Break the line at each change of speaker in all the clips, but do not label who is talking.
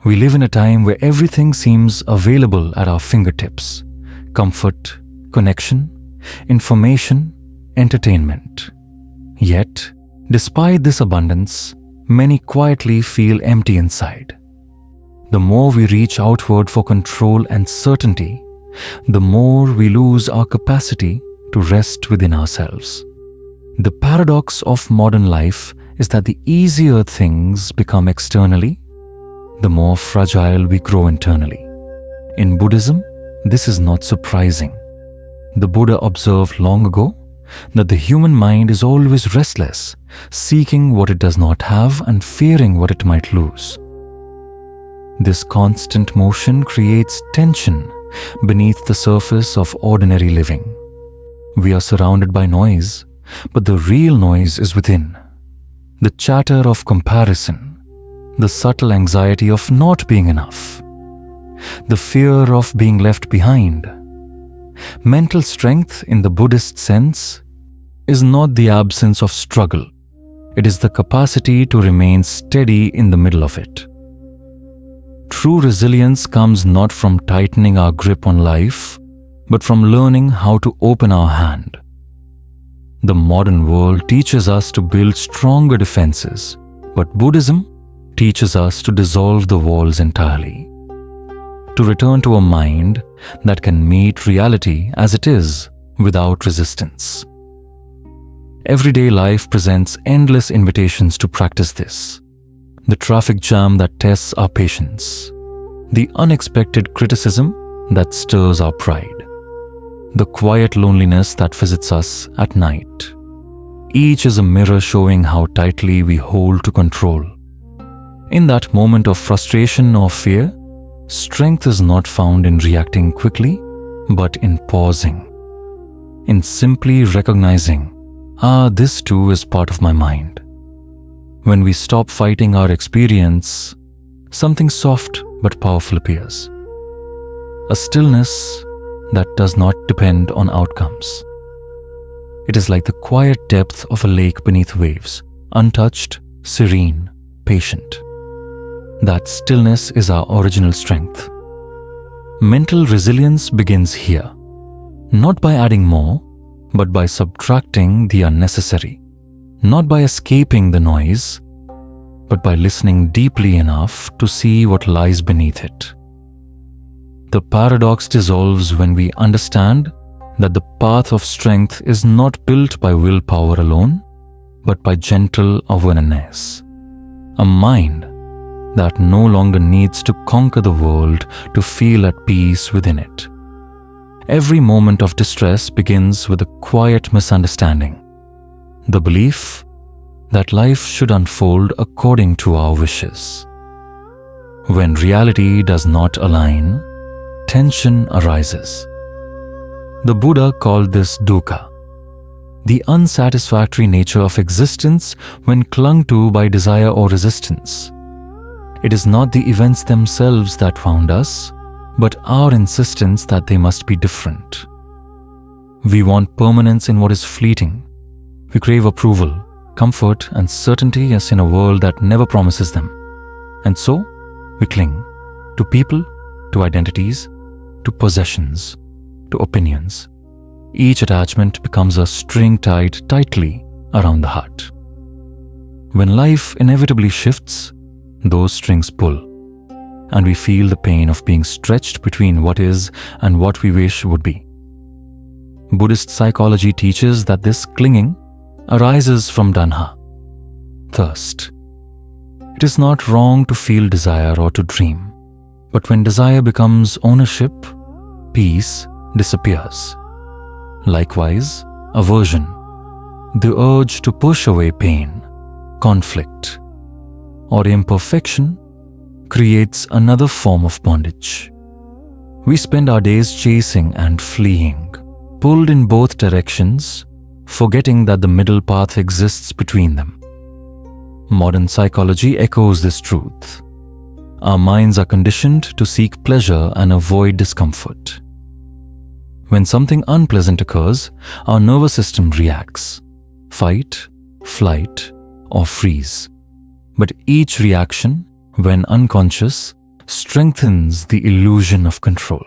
We live in a time where everything seems available at our fingertips: comfort, connection, information, entertainment. Yet, despite this abundance, many quietly feel empty inside. The more we reach outward for control and certainty, the more we lose our capacity to rest within ourselves. The paradox of modern life is that the easier things become externally, the more fragile we grow internally. In Buddhism, this is not surprising. The Buddha observed long ago that the human mind is always restless, seeking what it does not have and fearing what it might lose. This constant motion creates tension beneath the surface of ordinary living. We are surrounded by noise, but the real noise is within. The chatter of comparison, the subtle anxiety of not being enough, the fear of being left behind. Mental strength in the Buddhist sense is not the absence of struggle. It is the capacity to remain steady in the middle of it. True resilience comes not from tightening our grip on life, but from learning how to open our hand. The modern world teaches us to build stronger defenses, but Buddhism teaches us to dissolve the walls entirely, to return to a mind that can meet reality as it is without resistance. Everyday life presents endless invitations to practice this. The traffic jam that tests our patience, the unexpected criticism that stirs our pride, the quiet loneliness that visits us at night. Each is a mirror showing how tightly we hold to control. In that moment of frustration or fear, strength is not found in reacting quickly, but in pausing, in simply recognizing, this too is part of my mind. When we stop fighting our experience, something soft but powerful appears. A stillness that does not depend on outcomes. It is like the quiet depth of a lake beneath waves, untouched, serene, patient. That stillness is our original strength. Mental resilience begins here, not by adding more, but by subtracting the unnecessary, not by escaping the noise, but by listening deeply enough to see what lies beneath it. The paradox dissolves when we understand that the path of strength is not built by willpower alone, but by gentle awareness. A mind that no longer needs to conquer the world to feel at peace within it. Every moment of distress begins with a quiet misunderstanding, the belief that life should unfold according to our wishes. When reality does not align, tension arises. The Buddha called this dukkha, the unsatisfactory nature of existence when clung to by desire or resistance. It is not the events themselves that wound us, but our insistence that they must be different. We want permanence in what is fleeting. We crave approval, comfort, and certainty as in a world that never promises them. And so, we cling to people, to identities, to possessions, to opinions. Each attachment becomes a string tied tightly around the heart. When life inevitably shifts, those strings pull, and we feel the pain of being stretched between what is and what we wish would be. Buddhist psychology teaches that this clinging arises from tanha, thirst. It is not wrong to feel desire or to dream, but when desire becomes ownership, peace disappears. Likewise, aversion, the urge to push away pain, conflict, or imperfection, creates another form of bondage. We spend our days chasing and fleeing, pulled in both directions, forgetting that the middle path exists between them. Modern psychology echoes this truth. Our minds are conditioned to seek pleasure and avoid discomfort. When something unpleasant occurs, our nervous system reacts: fight, flight, or freeze. But each reaction, when unconscious, strengthens the illusion of control.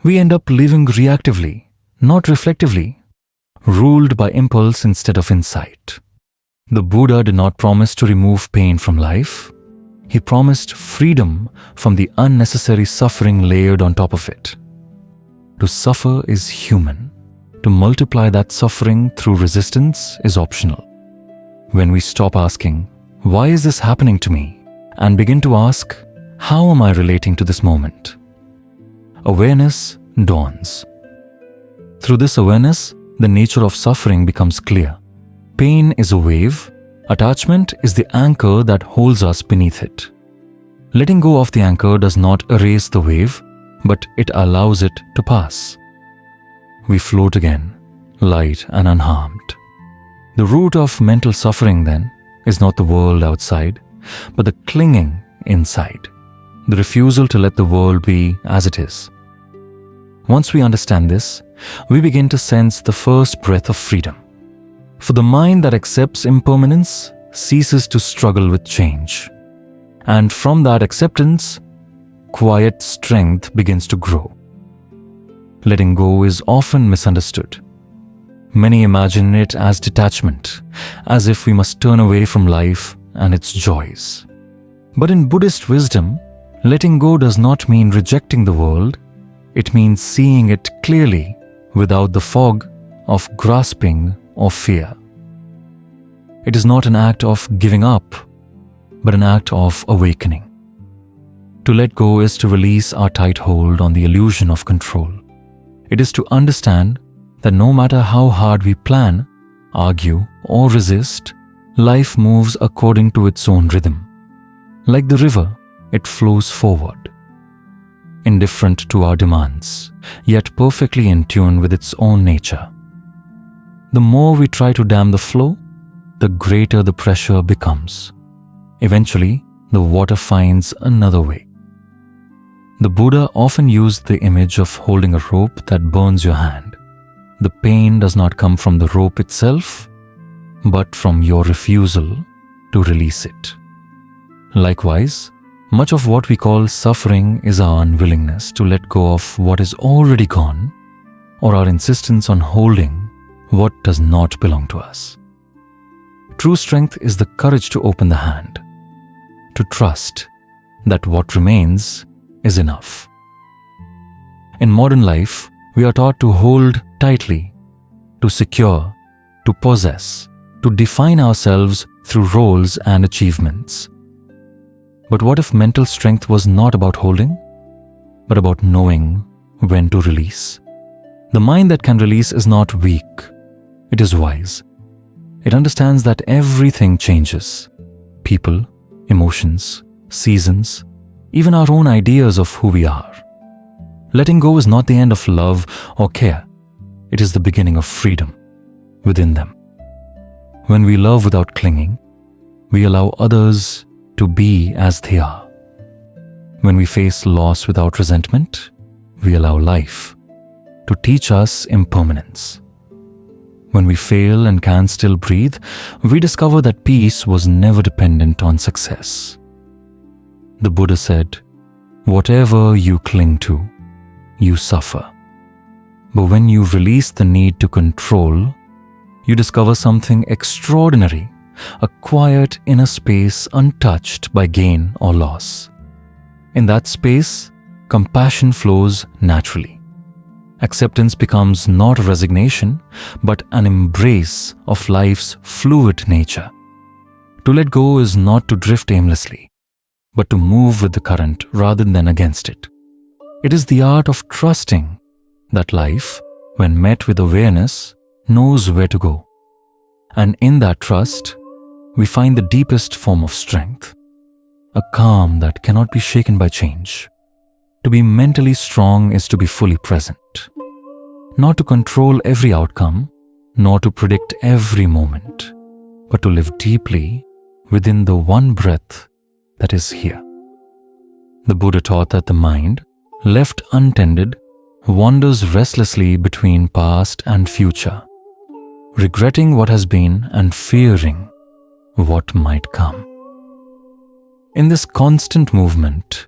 We end up living reactively, not reflectively, ruled by impulse instead of insight. The Buddha did not promise to remove pain from life. He promised freedom from the unnecessary suffering layered on top of it. To suffer is human. To multiply that suffering through resistance is optional. When we stop asking, "Why is this happening to me?" and begin to ask, "How am I relating to this moment?" awareness dawns. Through this awareness, the nature of suffering becomes clear. Pain is a wave. Attachment is the anchor that holds us beneath it. Letting go of the anchor does not erase the wave, but it allows it to pass. We float again, light and unharmed. The root of mental suffering, then, is not the world outside, but the clinging inside, the refusal to let the world be as it is. Once we understand this, we begin to sense the first breath of freedom. For the mind that accepts impermanence ceases to struggle with change. And from that acceptance, quiet strength begins to grow. Letting go is often misunderstood. Many imagine it as detachment, as if we must turn away from life and its joys. But in Buddhist wisdom, letting go does not mean rejecting the world. It means seeing it clearly without the fog of grasping or fear. It is not an act of giving up, but an act of awakening. To let go is to release our tight hold on the illusion of control. It is to understand that no matter how hard we plan, argue, or resist, life moves according to its own rhythm. Like the river, it flows forward, indifferent to our demands, yet perfectly in tune with its own nature. The more we try to dam the flow, the greater the pressure becomes. Eventually, the water finds another way. The Buddha often used the image of holding a rope that burns your hand. The pain does not come from the rope itself, but from your refusal to release it. Likewise, much of what we call suffering is our unwillingness to let go of what is already gone, or our insistence on holding what does not belong to us. True strength is the courage to open the hand, to trust that what remains is enough. In modern life, we are taught to hold tightly, to secure, to possess, to define ourselves through roles and achievements. But what if mental strength was not about holding, but about knowing when to release? The mind that can release is not weak, it is wise. It understands that everything changes. People, emotions, seasons, even our own ideas of who we are. Letting go is not the end of love or care. It is the beginning of freedom within them. When we love without clinging, we allow others to be as they are. When we face loss without resentment, we allow life to teach us impermanence. When we fail and can still breathe, we discover that peace was never dependent on success. The Buddha said, "Whatever you cling to, you suffer. But when you release the need to control, you discover something extraordinary, a quiet inner space untouched by gain or loss. In that space, compassion flows naturally. Acceptance becomes not resignation, but an embrace of life's fluid nature. To let go is not to drift aimlessly, but to move with the current rather than against it. It is the art of trusting that life, when met with awareness, knows where to go. And in that trust, we find the deepest form of strength, a calm that cannot be shaken by change. To be mentally strong is to be fully present, not to control every outcome, nor to predict every moment, but to live deeply within the one breath that is here. The Buddha taught that the mind, left untended, wanders restlessly between past and future, regretting what has been and fearing what might come. In this constant movement,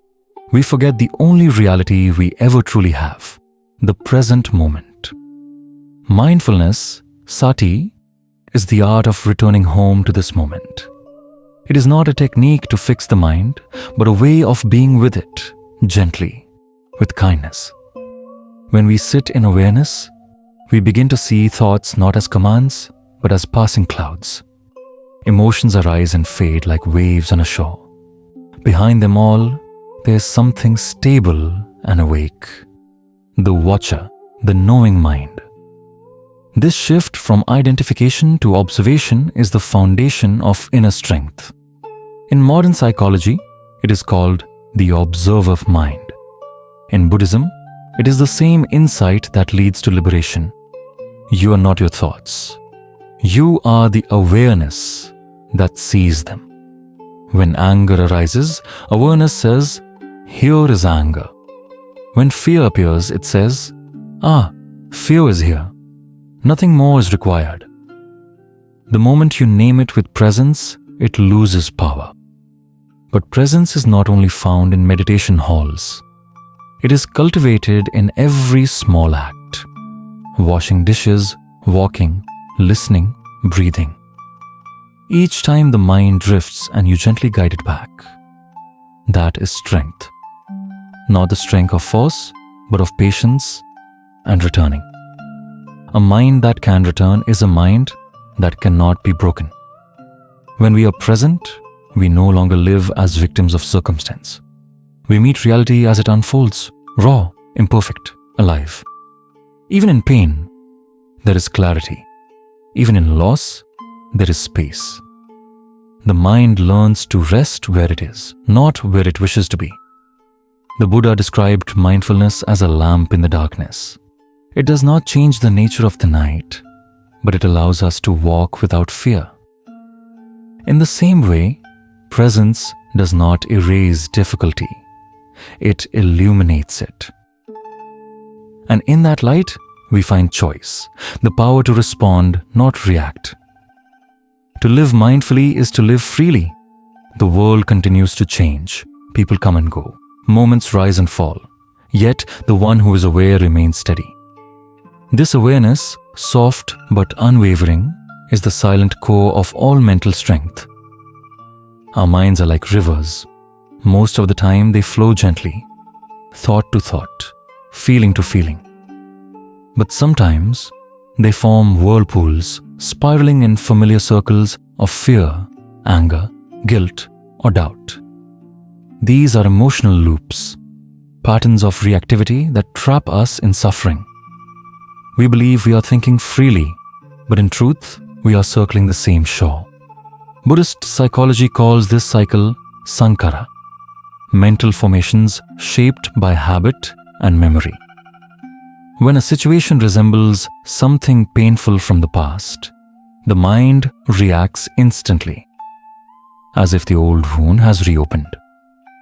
we forget the only reality we ever truly have, the present moment. Mindfulness, sati, is the art of returning home to this moment. It is not a technique to fix the mind, but a way of being with it, gently, with kindness. When we sit in awareness, we begin to see thoughts not as commands, but as passing clouds. Emotions arise and fade like waves on a shore. Behind them all, there is something stable and awake. The watcher, the knowing mind. This shift from identification to observation is the foundation of inner strength. In modern psychology, it is called the observer mind. In Buddhism, it is the same insight that leads to liberation. You are not your thoughts. You are the awareness that sees them. When anger arises, awareness says, "Here is anger." When fear appears, it says, "Fear is here." Nothing more is required. The moment you name it with presence, it loses power. But presence is not only found in meditation halls. It is cultivated in every small act. Washing dishes, walking, listening, breathing. Each time the mind drifts and you gently guide it back. That is strength. Not the strength of force, but of patience and returning. A mind that can return is a mind that cannot be broken. When we are present, we no longer live as victims of circumstance. We meet reality as it unfolds, raw, imperfect, alive. Even in pain, there is clarity. Even in loss, there is space. The mind learns to rest where it is, not where it wishes to be. The Buddha described mindfulness as a lamp in the darkness. It does not change the nature of the night, but it allows us to walk without fear. In the same way, presence does not erase difficulty. It illuminates it. And in that light, we find choice, the power to respond, not react. To live mindfully is to live freely. The world continues to change. People come and go. Moments rise and fall. Yet the one who is aware remains steady. This awareness, soft but unwavering, is the silent core of all mental strength. Our minds are like rivers. Most of the time they flow gently, thought to thought, feeling to feeling. But sometimes they form whirlpools, spiraling in familiar circles of fear, anger, guilt, or doubt. These are emotional loops, patterns of reactivity that trap us in suffering. We believe we are thinking freely, but in truth, we are circling the same shore. Buddhist psychology calls this cycle sankhara, mental formations shaped by habit and memory. When a situation resembles something painful from the past, the mind reacts instantly, as if the old wound has reopened.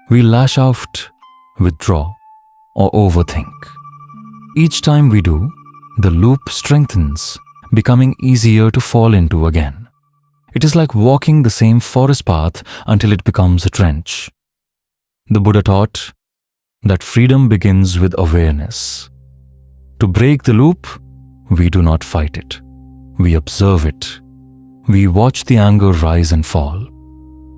We lash out, withdraw, or overthink. Each time we do, the loop strengthens, becoming easier to fall into again. It is like walking the same forest path until it becomes a trench. The Buddha taught that freedom begins with awareness. To break the loop, we do not fight it. We observe it. We watch the anger rise and fall.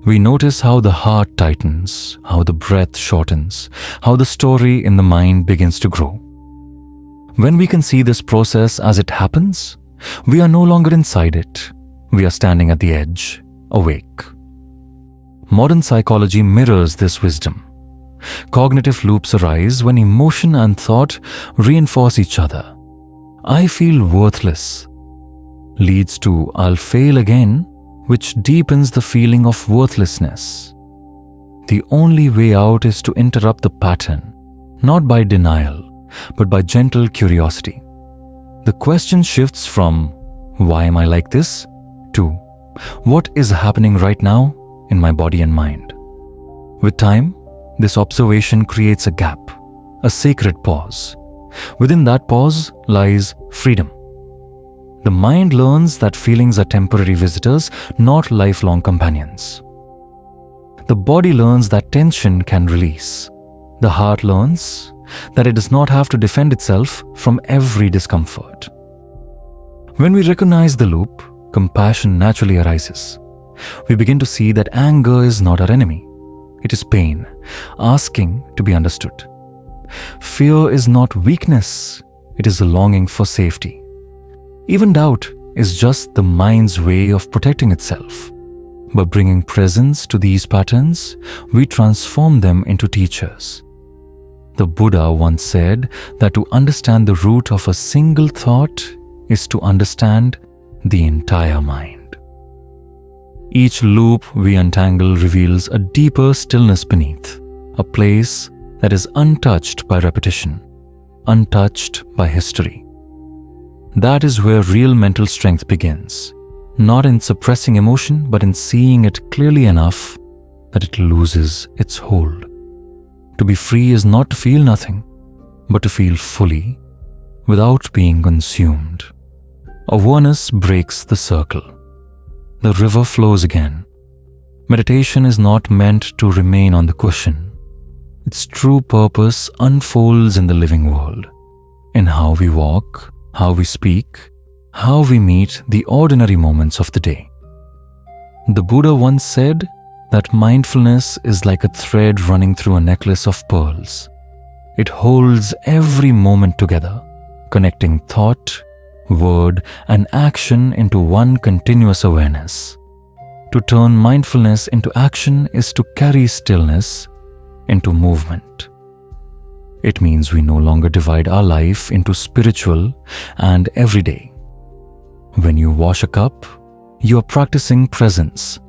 We notice how the heart tightens, how the breath shortens, how the story in the mind begins to grow. When we can see this process as it happens, we are no longer inside it. We are standing at the edge, awake. Modern psychology mirrors this wisdom. Cognitive loops arise when emotion and thought reinforce each other. I feel worthless leads to I'll fail again, which deepens the feeling of worthlessness. The only way out is to interrupt the pattern, not by denial, but by gentle curiosity. The question shifts from why am I like this to what is happening right now in my body and mind. With time, this observation creates a gap, a sacred pause. Within that pause lies freedom. The mind learns that feelings are temporary visitors, not lifelong companions. The body learns that tension can release, The heart learns that it does not have to defend itself from every discomfort. When we recognize the loop, compassion naturally arises. We begin to see that anger is not our enemy. It is pain, asking to be understood. Fear is not weakness. It is a longing for safety. Even doubt is just the mind's way of protecting itself. By bringing presence to these patterns, we transform them into teachers. The Buddha once said that to understand the root of a single thought is to understand the entire mind. Each loop we untangle reveals a deeper stillness beneath, a place that is untouched by repetition, untouched by history. That is where real mental strength begins, not in suppressing emotion, but in seeing it clearly enough that it loses its hold. To be free is not to feel nothing, but to feel fully, without being consumed. Awareness breaks the circle. The river flows again. Meditation is not meant to remain on the cushion. Its true purpose unfolds in the living world, in how we walk, how we speak, how we meet the ordinary moments of the day. The Buddha once said that mindfulness is like a thread running through a necklace of pearls. It holds every moment together, connecting thought, word, and action into one continuous awareness. To turn mindfulness into action is to carry stillness into movement. It means we no longer divide our life into spiritual and everyday. When you wash a cup, you are practicing presence.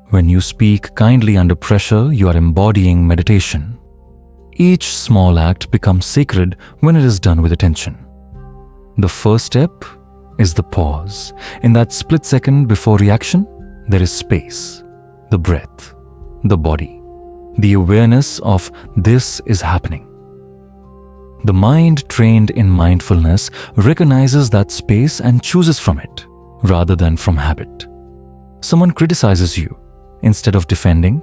When you speak kindly under pressure, you are embodying meditation. Each small act becomes sacred when it is done with attention. The first step is the pause. In that split second before reaction, there is space, the breath, the body, the awareness of this is happening. The mind trained in mindfulness recognizes that space and chooses from it, rather than from habit. Someone criticizes you. Instead of defending,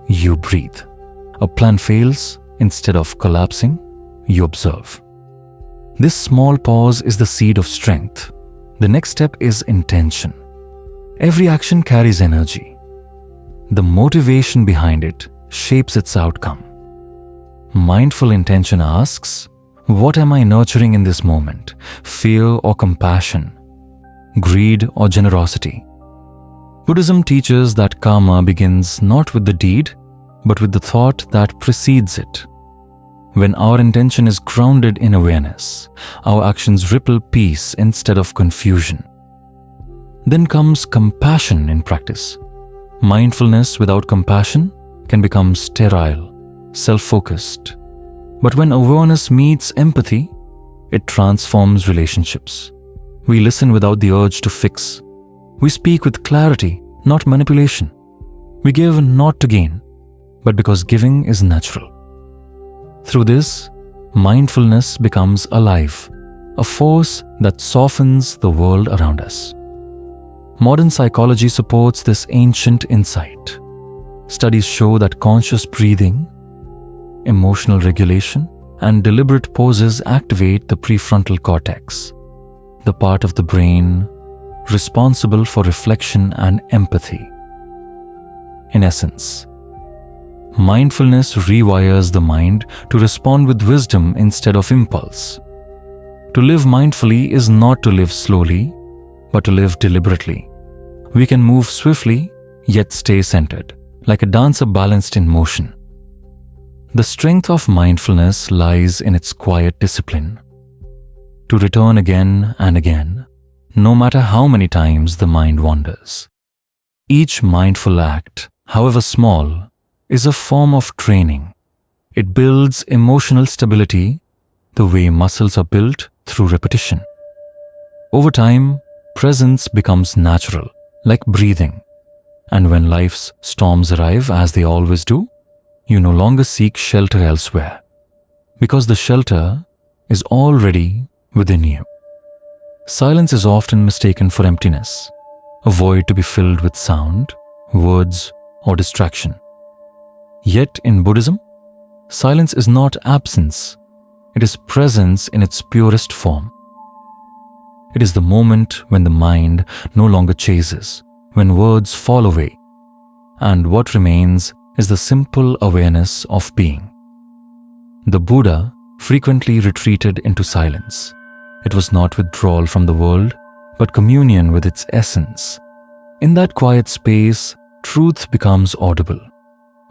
you breathe. A plan fails. Instead of collapsing, you observe. This small pause is the seed of strength. The next step is intention. Every action carries energy. The motivation behind it shapes its outcome. Mindful intention asks, what am I nurturing in this moment? Fear or compassion? Greed or generosity? Buddhism teaches that karma begins not with the deed, but with the thought that precedes it. When our intention is grounded in awareness, our actions ripple peace instead of confusion. Then comes compassion in practice. Mindfulness without compassion can become sterile, self-focused. But when awareness meets empathy, it transforms relationships. We listen without the urge to fix. We speak with clarity, not manipulation. We give not to gain, but because giving is natural. Through this, mindfulness becomes alive, a force that softens the world around us. Modern psychology supports this ancient insight. Studies show that conscious breathing, emotional regulation, and deliberate poses activate the prefrontal cortex, the part of the brain responsible for reflection and empathy. In essence, mindfulness rewires the mind to respond with wisdom instead of impulse. To live mindfully is not to live slowly, but to live deliberately. We can move swiftly, yet stay centered, like a dancer balanced in motion. The strength of mindfulness lies in its quiet discipline. To return again and again, no matter how many times the mind wanders. Each mindful act, however small, is a form of training. It builds emotional stability the way muscles are built through repetition. Over time, presence becomes natural, like breathing. And when life's storms arrive, as they always do, you no longer seek shelter elsewhere, because the shelter is already within you. Silence is often mistaken for emptiness, a void to be filled with sound, words, or distraction. Yet in Buddhism, silence is not absence. It is presence in its purest form. It is the moment when the mind no longer chases, when words fall away, and what remains is the simple awareness of being. The Buddha frequently retreated into silence. It was not withdrawal from the world, but communion with its essence. In that quiet space, truth becomes audible.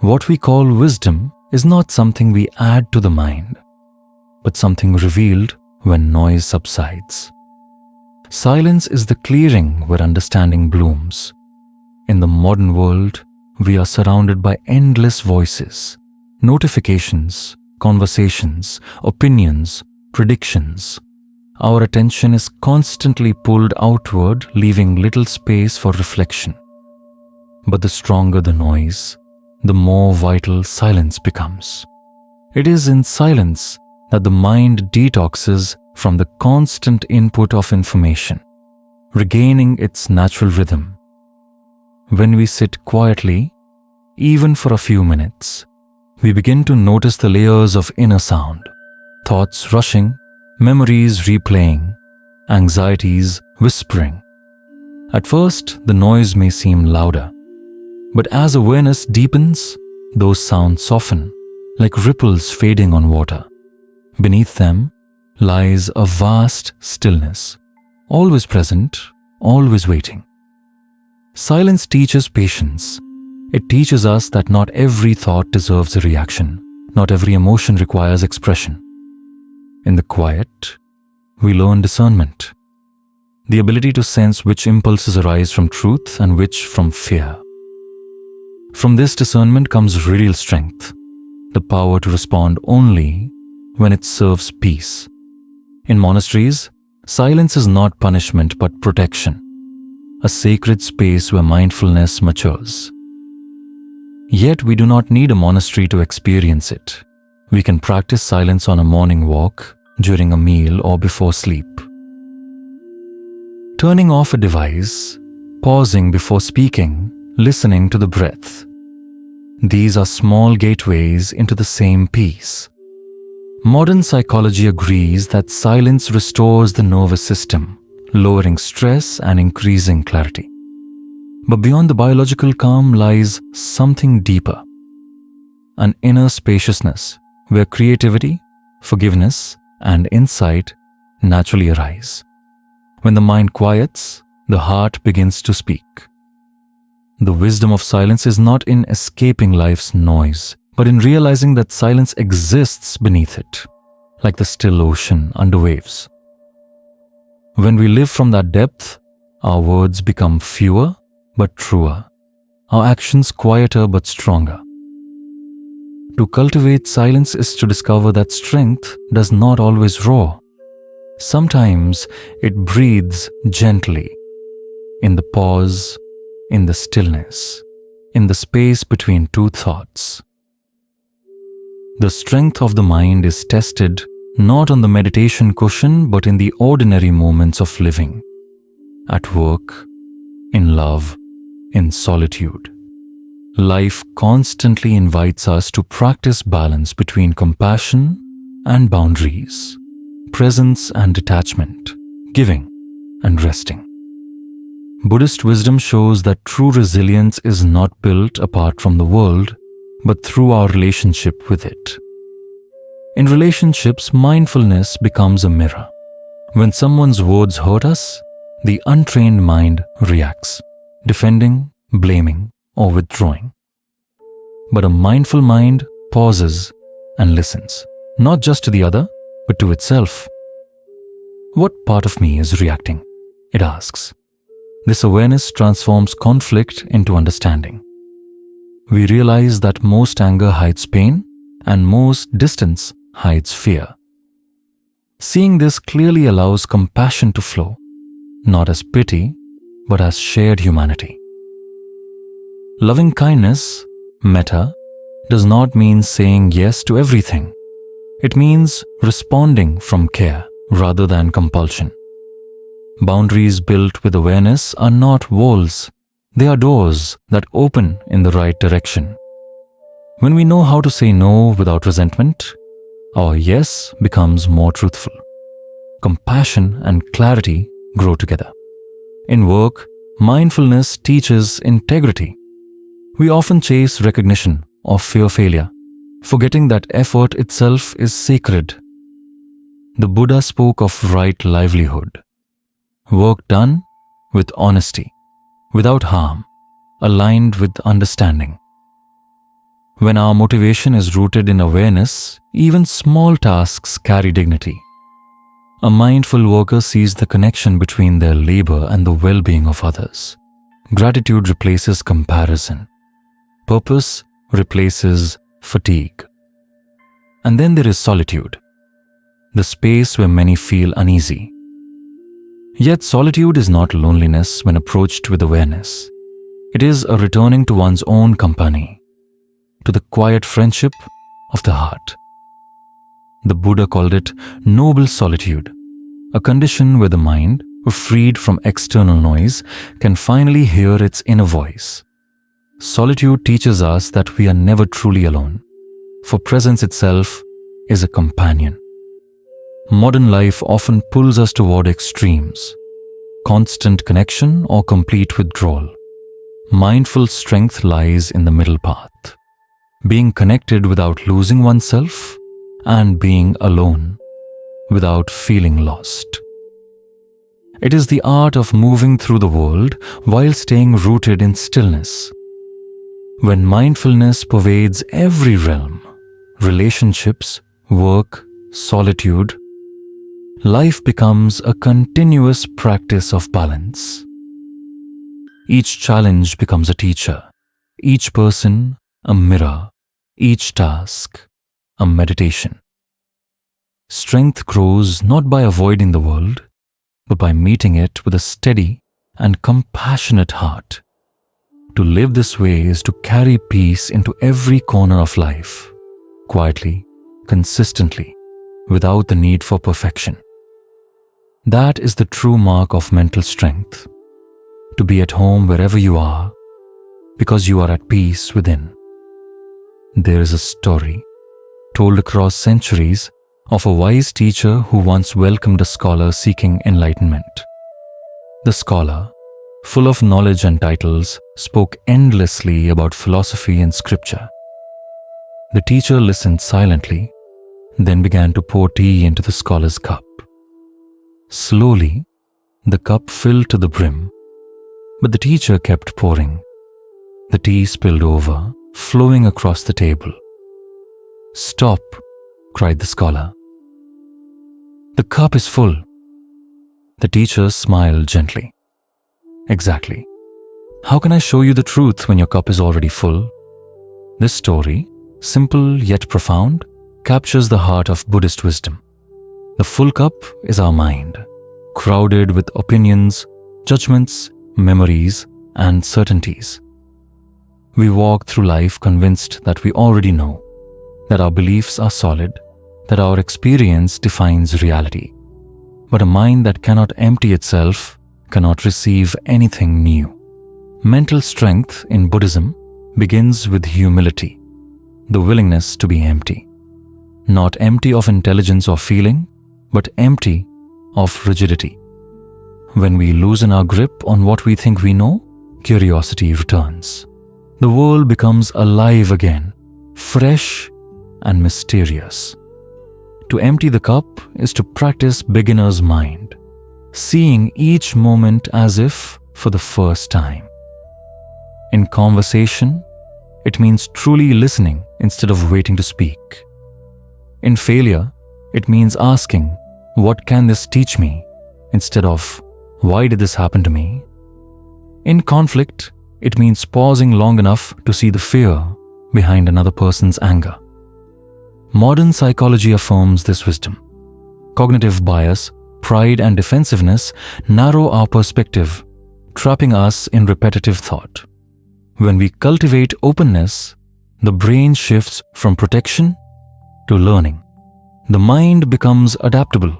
What we call wisdom is not something we add to the mind, but something revealed when noise subsides. Silence is the clearing where understanding blooms. In the modern world, we are surrounded by endless voices, notifications, conversations, opinions, predictions. Our attention is constantly pulled outward, leaving little space for reflection. But the stronger the noise, the more vital silence becomes. It is in silence that the mind detoxes from the constant input of information, regaining its natural rhythm. When we sit quietly, even for a few minutes, we begin to notice the layers of inner sound, thoughts rushing, memories replaying, anxieties whispering. At first, the noise may seem louder, but as awareness deepens, those sounds soften, like ripples fading on water. Beneath them lies a vast stillness, always present, always waiting. Silence teaches patience. It teaches us that not every thought deserves a reaction, not every emotion requires expression. In the quiet, we learn discernment, the ability to sense which impulses arise from truth and which from fear. From this discernment comes real strength, the power to respond only when it serves peace. In monasteries, silence is not punishment but protection, a sacred space where mindfulness matures. Yet we do not need a monastery to experience it. We can practice silence on a morning walk, during a meal, or before sleep. Turning off a device, pausing before speaking, listening to the breath. These are small gateways into the same peace. Modern psychology agrees that silence restores the nervous system, lowering stress and increasing clarity. But beyond the biological calm lies something deeper, an inner spaciousness where creativity, forgiveness, and insight naturally arise. When the mind quiets, the heart begins to speak. The wisdom of silence is not in escaping life's noise, but in realizing that silence exists beneath it, like the still ocean under waves. When we live from that depth, our words become fewer but truer, our actions quieter but stronger. To cultivate silence is to discover that strength does not always roar. Sometimes it breathes gently, in the pause, in the stillness, in the space between two thoughts. The strength of the mind is tested not on the meditation cushion but in the ordinary moments of living, at work, in love, in solitude. Life constantly invites us to practice balance between compassion and boundaries, presence and detachment, giving and resting. Buddhist wisdom shows that true resilience is not built apart from the world, but through our relationship with it. In relationships, mindfulness becomes a mirror. When someone's words hurt us, the untrained mind reacts, defending, blaming, or withdrawing. But a mindful mind pauses and listens, not just to the other, but to itself. What part of me is reacting? It asks. This awareness transforms conflict into understanding. We realize that most anger hides pain and most distance hides fear. Seeing this clearly allows compassion to flow, not as pity, but as shared humanity. Loving kindness, metta, does not mean saying yes to everything. It means responding from care rather than compulsion. Boundaries built with awareness are not walls. They are doors that open in the right direction. When we know how to say no without resentment, our yes becomes more truthful. Compassion and clarity grow together. In work, mindfulness teaches integrity. We often chase recognition or fear failure, forgetting that effort itself is sacred. The Buddha spoke of right livelihood, work done with honesty, without harm, aligned with understanding. When our motivation is rooted in awareness, even small tasks carry dignity. A mindful worker sees the connection between their labor and the well-being of others. Gratitude replaces comparison. Purpose replaces fatigue. And then there is solitude, the space where many feel uneasy. Yet solitude is not loneliness when approached with awareness. It is a returning to one's own company, to the quiet friendship of the heart. The Buddha called it noble solitude, a condition where the mind, freed from external noise, can finally hear its inner voice. Solitude teaches us that we are never truly alone, for presence itself is a companion. Modern life often pulls us toward extremes, constant connection or complete withdrawal. Mindful strength lies in the middle path, being connected without losing oneself and being alone without feeling lost. It is the art of moving through the world while staying rooted in stillness. When mindfulness pervades every realm, relationships, work, solitude, life becomes a continuous practice of balance. Each challenge becomes a teacher, each person a mirror, each task a meditation. Strength grows not by avoiding the world, but by meeting it with a steady and compassionate heart. To live this way is to carry peace into every corner of life, quietly, consistently, without the need for perfection. That is the true mark of mental strength, to be at home wherever you are, because you are at peace within. There is a story, told across centuries, of a wise teacher who once welcomed a scholar seeking enlightenment. The scholar, full of knowledge and titles, spoke endlessly about philosophy and scripture. The teacher listened silently, then began to pour tea into the scholar's cup. Slowly, the cup filled to the brim, but the teacher kept pouring. The tea spilled over, flowing across the table. "Stop," cried the scholar. "The cup is full." The teacher smiled gently. "Exactly. How can I show you the truth when your cup is already full?" This story, simple yet profound, captures the heart of Buddhist wisdom. The full cup is our mind, crowded with opinions, judgments, memories, and certainties. We walk through life convinced that we already know, that our beliefs are solid, that our experience defines reality. But a mind that cannot empty itself cannot receive anything new. Mental strength in Buddhism begins with humility, the willingness to be empty. Not empty of intelligence or feeling, but empty of rigidity. When we loosen our grip on what we think we know, curiosity returns. The world becomes alive again, fresh and mysterious. To empty the cup is to practice beginner's mind, seeing each moment as if for the first time. In conversation, it means truly listening instead of waiting to speak. In failure, it means asking, "What can this teach me?" instead of, "Why did this happen to me?" In conflict, it means pausing long enough to see the fear behind another person's anger. Modern psychology affirms this wisdom. Cognitive bias, pride, and defensiveness narrow our perspective, trapping us in repetitive thought. When we cultivate openness, the brain shifts from protection to learning. The mind becomes adaptable,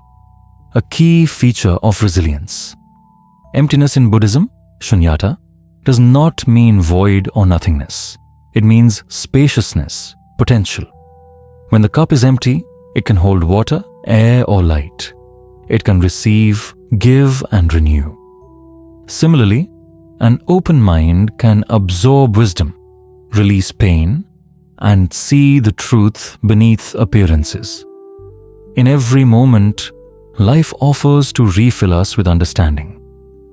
a key feature of resilience. Emptiness in Buddhism, shunyata, does not mean void or nothingness. It means spaciousness, potential. When the cup is empty, it can hold water, air, or light. It can receive, give, and renew. Similarly, an open mind can absorb wisdom, release pain, and see the truth beneath appearances. In every moment, life offers to refill us with understanding,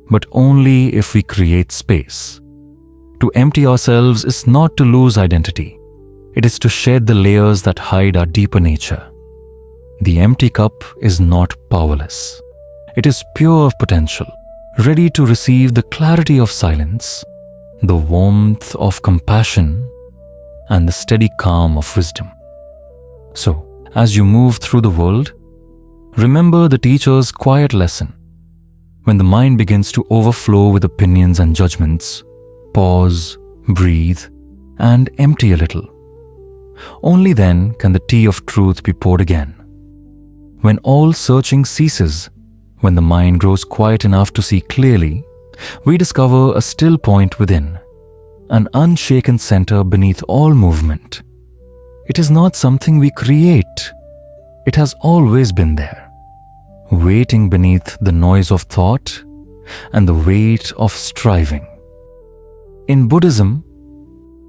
but only if we create space. To empty ourselves is not to lose identity. It is to shed the layers that hide our deeper nature. The empty cup is not powerless. It is pure of potential, ready to receive the clarity of silence, the warmth of compassion, and the steady calm of wisdom. So, as you move through the world, remember the teacher's quiet lesson. When the mind begins to overflow with opinions and judgments, pause, breathe, and empty a little. Only then can the tea of truth be poured again. When all searching ceases, when the mind grows quiet enough to see clearly, we discover a still point within, an unshaken center beneath all movement. It is not something we create. It has always been there, waiting beneath the noise of thought and the weight of striving. In Buddhism,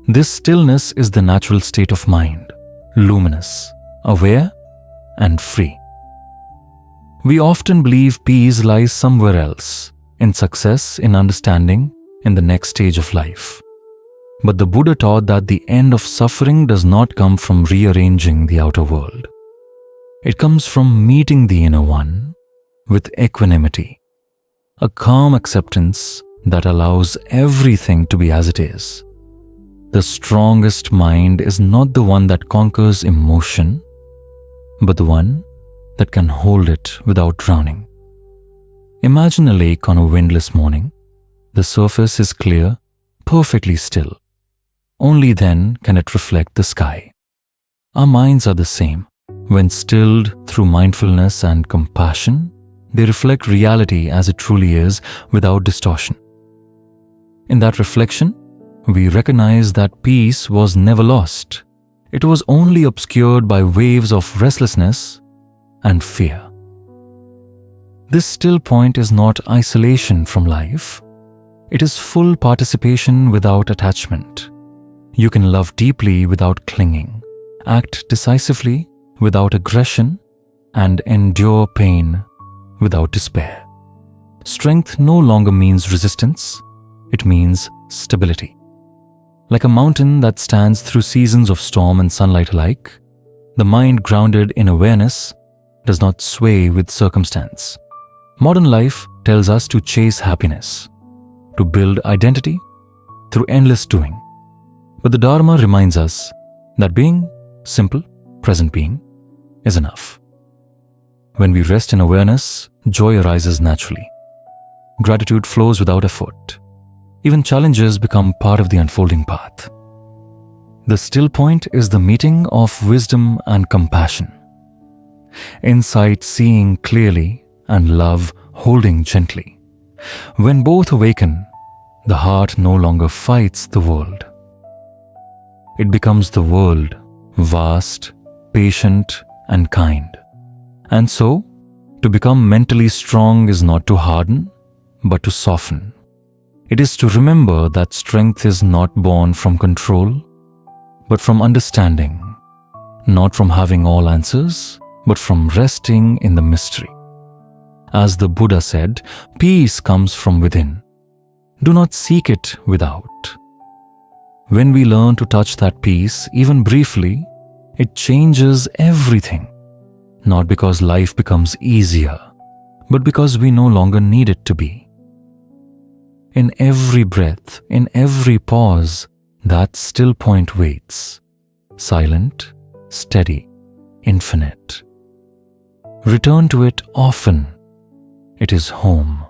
this stillness is the natural state of mind, luminous, aware, and free. We often believe peace lies somewhere else, in success, in understanding, in the next stage of life. But the Buddha taught that the end of suffering does not come from rearranging the outer world. It comes from meeting the inner one with equanimity, a calm acceptance that allows everything to be as it is. The strongest mind is not the one that conquers emotion, but the one that can hold it without drowning. Imagine a lake on a windless morning. The surface is clear, perfectly still. Only then can it reflect the sky. Our minds are the same. When stilled through mindfulness and compassion, they reflect reality as it truly is without distortion. In that reflection, we recognize that peace was never lost. It was only obscured by waves of restlessness and fear. This still point is not isolation from life. It is full participation without attachment. You can love deeply without clinging, act decisively without aggression, and endure pain without despair. Strength no longer means resistance. It means stability. Like a mountain that stands through seasons of storm and sunlight alike, the mind grounded in awareness does not sway with circumstance. Modern life tells us to chase happiness, to build identity through endless doing. But the Dharma reminds us that being simple, present being, is enough. When we rest in awareness, joy arises naturally. Gratitude flows without effort. Even challenges become part of the unfolding path. The still point is the meeting of wisdom and compassion. Insight seeing clearly and love holding gently. When both awaken, the heart no longer fights the world. It becomes the world, vast, patient, and kind. And so, to become mentally strong is not to harden, but to soften. It is to remember that strength is not born from control, but from understanding, not from having all answers, but from resting in the mystery. As the Buddha said, peace comes from within. Do not seek it without. When we learn to touch that peace, even briefly, it changes everything. Not because life becomes easier, but because we no longer need it to be. In every breath, in every pause, that still point waits, silent, steady, infinite. Return to it often. It is home.